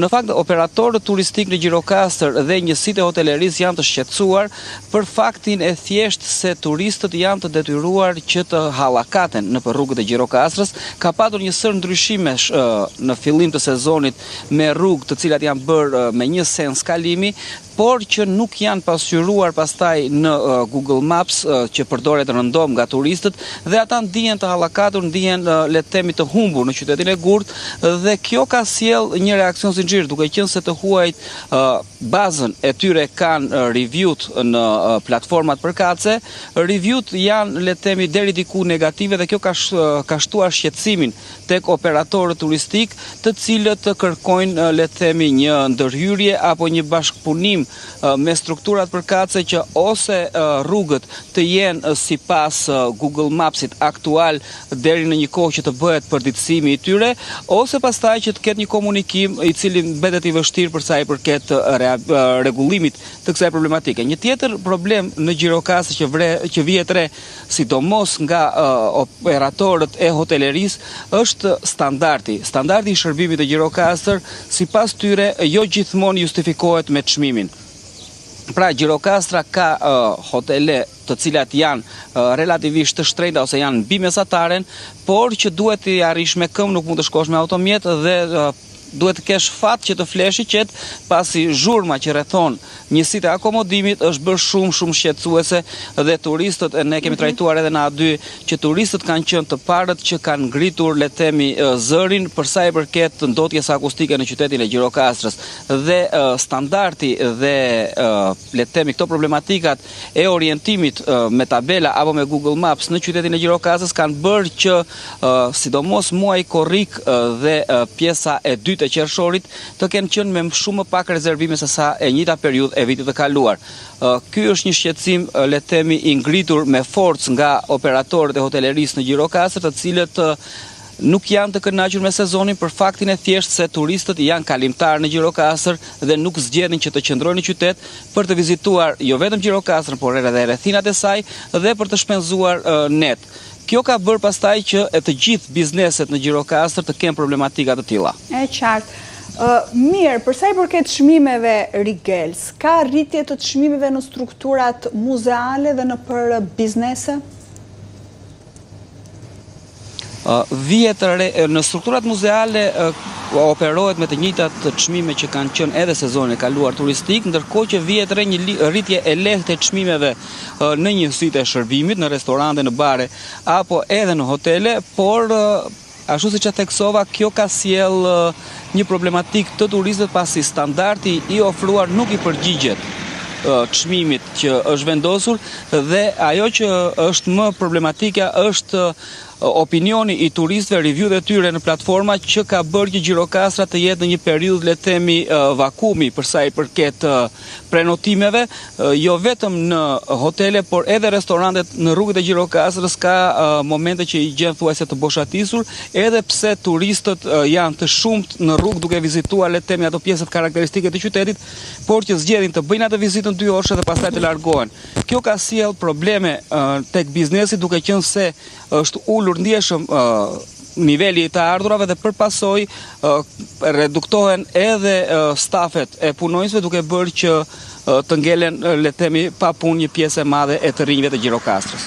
Në fakt, operatorët turistik në Gjirokastër dhe njësitë e hotelerisë janë të shqetësuar për faktin e thjesht se turistët janë të detyruar që të hallakaten në rrugët e Gjirokastrës. Ka patur një sër ndryshimesh në fillim të sezonit me rrugë të cilat janë bërë me një sens kalimi, por që nuk janë pasqyruar pastaj në Google Maps që përdoret rëndom nga turistët dhe ata ndihen të hallakatur, ndihen le të themi të humbur në qytetin e Gurt dhe kjo ka sjell një reakcion zinxhir, duke qenë se të huajt bazën e tyre kanë reviewt në platformat përkatëse. Reviewt janë le të themi deri diku negative dhe kjo ka shtuar shqetësimin tek operatorët turistik, të cilët kërkojnë le të themi një ndërhyrje apo një bashkëpunim me strukturat përkatëse që ose rrugët të jenë sipas Google Mapsit aktual deri në një kohë që të bëhet përditësimi i tyre, ose pastaj që të ketë një komunikim i cili mbetet i vështirë për sa i përket rregullimit të kësaj problematike. Një tjetër problem në Gjirokastër që vihet re, sidomos nga operatorët e hotelerisë, është standardi. Standardi i shërbimit të Gjirokastër sipas tyre jo gjithmonë justifikohet me çmimin. Pra, Gjirokastra ka hotele të cilat janë relativisht të shtrenjta ose janë mbi mesataren, por që duhet të arrish me këmbë, nuk mund të shkosh me automjet dhe duhet të kesh fat që të flesh i qetë, pasi zhurma që rrethon njësitë e akomodimit është bërë shumë shqetësuese dhe turistët, ne kemi trajtuar edhe në A2 që turistët kanë qenë të parët që kanë ngritur le të themi zërin për sa i përket ndotjes akustike në qytetin e Gjirokastrës dhe standardi dhe le të themi këto problematikat e orientimit me tabela apo me Google Maps në qytetin e Gjirokastrës kanë bërë që sidomos muaji korrik dhe pjesa e dytë e qershorit të kenë qenë me shumë më pak rezervime se sa e njëjta periudhë e vitit të kaluar. Ky është një shqetësim le të themi i ngritur me forcë nga operatorët e hotelerisë në Gjirokastër, të cilët nuk janë të kënaqur me sezonin për faktin e thjesht se turistët janë kalimtar në Gjirokastër dhe nuk zgjedhin që të qëndrojnë në qytet për të vizituar jo vetëm Gjirokastrën, por edhe rrethinat e saj dhe për të shpenzuar net. Kjo ka bërë pastaj që të gjithë bizneset në Gjirokastër të kenë problematika të tilla. E qartë. Mirë, përsa i përket çmimeve Rigels, ka rritje të çmimeve në strukturat muzeale dhe në për biznese? Vihet re në strukturat muzeale operohet me të njëjtat çmime që kanë qenë edhe sezonin e kaluar turistik, ndërkohë që vihet re një rritje e lehtë e çmimeve në njësitë e shërbimit, në restorante, në bare apo edhe në hotele, por ashtu siç e theksova, kjo ka sjell një problematik të turistëve pasi standardi i ofruar nuk i përgjigjet çmimit që është vendosur dhe ajo që është më problematike është opinioni i turistëve, reviewt e tyre në platforma që ka bërë që Gjirokastra të jetë në një periudhë le të themi vakumi për sa i përket prenotimeve, jo vetëm në hotele, por edhe restorantet në rrugët e Gjirokastrës ka momente që i gjen thuajse të boshatisur, edhe pse turistët janë të shumt në rrugë duke vizituar le të themi ato pjesët karakteristike të qytetit, por që zgjedhin të bëjnë atë vizitën 2 orëshe dhe pastaj të largohen. Kjo ka sjell probleme tek biznesi, duke qenë se është ulur ndjeshëm niveli të ardhurave dhe përpasoj reduktohen edhe stafet e punonjësve, duke bërë që të ngelen le të themi pa punë një pjesë e madhe e të rinjve të Gjirokastrës.